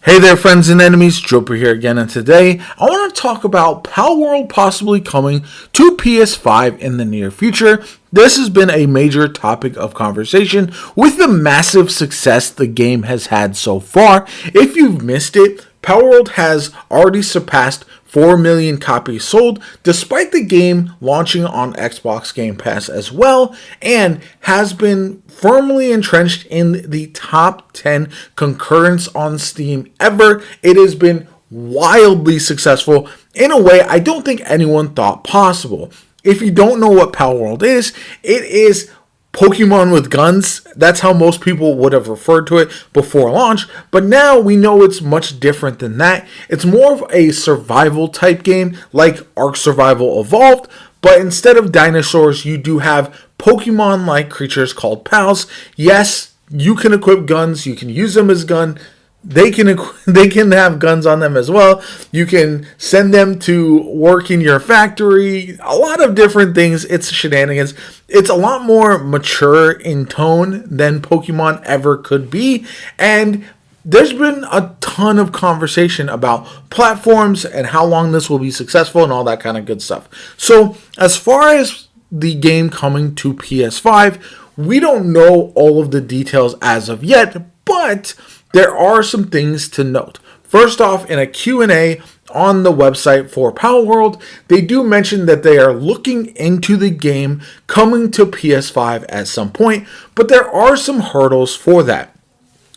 Hey there, friends and enemies, Joper here again, and today I want to talk about Palworld possibly coming to PS5 in the near future. This has been a major topic of conversation with the massive success the game has had so far. If you've missed it, Palworld has already surpassed 4 million copies sold, despite the game launching on Xbox Game Pass as well, and has been firmly entrenched in the top 10 concurrents on Steam ever. It has been wildly successful in a way I don't think anyone thought possible. If you don't know what Palworld is, it is Pokemon with guns. That's how most people would have referred to it before launch, but now we know it's much different than that. It's more of a survival type game like Ark Survival Evolved, but instead of dinosaurs, you do have Pokemon-like creatures called pals. Yes, you can equip guns, you can use them as gun. They can have guns on them as well. You can send them to work in your factory. A lot of different things. It's shenanigans. It's a lot more mature in tone than Pokemon ever could be. And there's been a ton of conversation about platforms and how long this will be successful and all that kind of good stuff. So as far as the game coming to PS5, we don't know all of the details as of yet, but there are some things to note. First off, in a Q&A on the website for Palworld, they do mention that they are looking into the game coming to PS5 at some point, but there are some hurdles for that.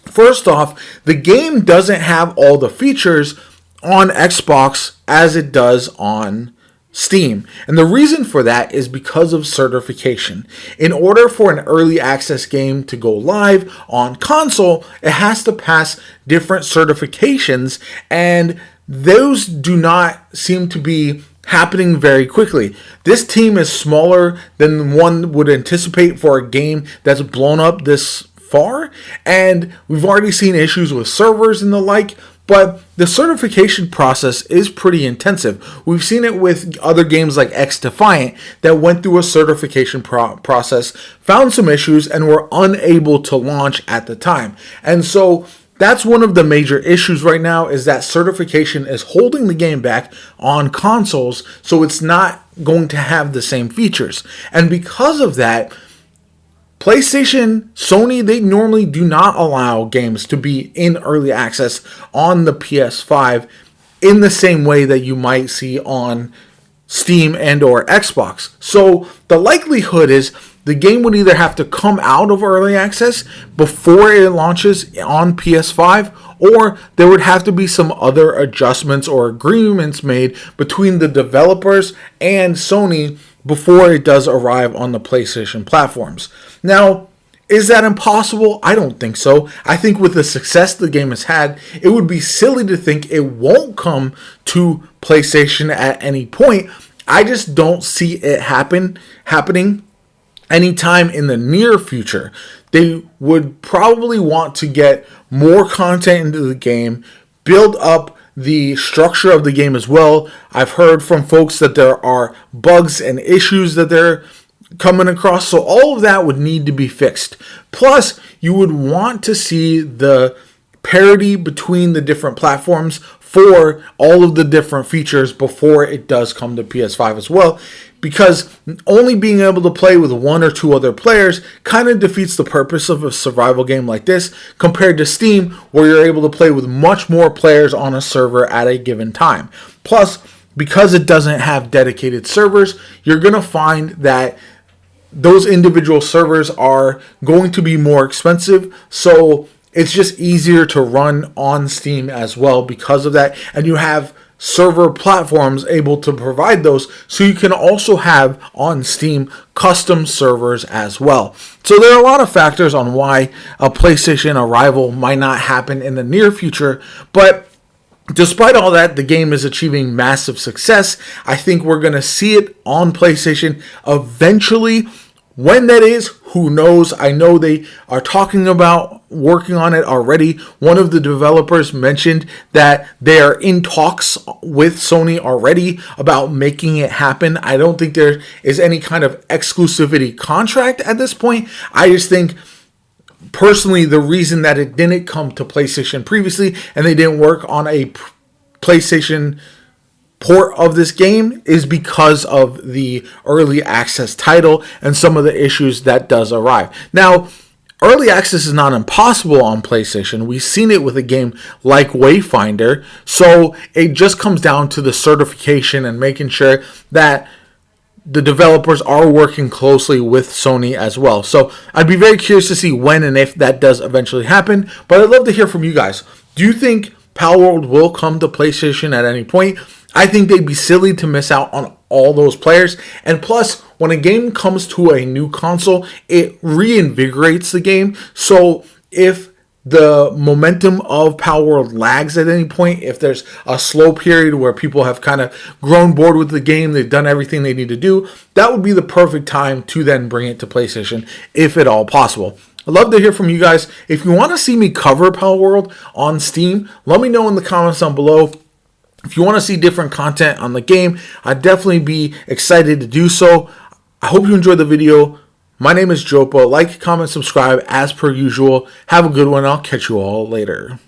First off, the game doesn't have all the features on Xbox as it does on Steam. And the reason for that is because of certification. In order for an early access game to go live on console, it has to pass different certifications, and those do not seem to be happening very quickly. This team is smaller than one would anticipate for a game that's blown up this far, and we've already seen issues with servers and the like. But the certification process is pretty intensive. We've seen it with other games like X Defiant that went through a certification process, found some issues, and were unable to launch at the time. And so that's one of the major issues right now, is that certification is holding the game back on consoles, so it's not going to have the same features. And because of that, PlayStation, Sony, they normally do not allow games to be in early access on the PS5 in the same way that you might see on Steam and or Xbox. So the likelihood is the game would either have to come out of early access before it launches on PS5, or there would have to be some other adjustments or agreements made between the developers and Sony before it does arrive on the PlayStation platforms. Now, is that impossible? I don't think so. I think with the success the game has had, it would be silly to think it won't come to PlayStation at any point. I just don't see it happening anytime in the near future. They would probably want to get more content into the game, build up the structure of the game as well. I've heard from folks that there are bugs and issues that they're coming across, so all of that would need to be fixed. Plus, you would want to see the parity between the different platforms for all of the different features before it does come to PS5 as well, because only being able to play with one or two other players kind of defeats the purpose of a survival game like this, compared to Steam, where you're able to play with much more players on a server at a given time. Plus, because it doesn't have dedicated servers, you're going to find that those individual servers are going to be more expensive, so it's just easier to run on Steam as well because of that. And you have server platforms able to provide those, so you can also have on Steam custom servers as well. So there are a lot of factors on why a PlayStation arrival might not happen in the near future, but despite all that, the game is achieving massive success. I think we're going to see it on PlayStation eventually. When that is, who knows? I know they are talking about working on it already. One of the developers mentioned that they are in talks with Sony already about making it happen. I don't think there is any kind of exclusivity contract at this point. I just think personally, the reason that it didn't come to PlayStation previously and they didn't work on a PlayStation port of this game is because of the early access title and some of the issues that does arrive. Now, early access is not impossible on PlayStation. We've seen it with a game like Wayfinder. So it just comes down to the certification and making sure that the developers are working closely with Sony as well. So I'd be very curious to see when and if that does eventually happen. But I'd love to hear from you guys. Do you think Palworld will come to PlayStation at any point? I think they'd be silly to miss out on all those players. And plus, when a game comes to a new console, it reinvigorates the game. So if the momentum of Palworld lags at any point, if there's a slow period where people have kind of grown bored with the game, they've done everything they need to do, that would be the perfect time to then bring it to PlayStation, if at all possible. I'd love to hear from you guys. If you want to see me cover Palworld on Steam, let me know in the comments down below. If you want to see different content on the game, I'd definitely be excited to do so. I hope you enjoyed the video. My name is Jopa. Like, comment, subscribe as per usual. Have a good one. I'll catch you all later.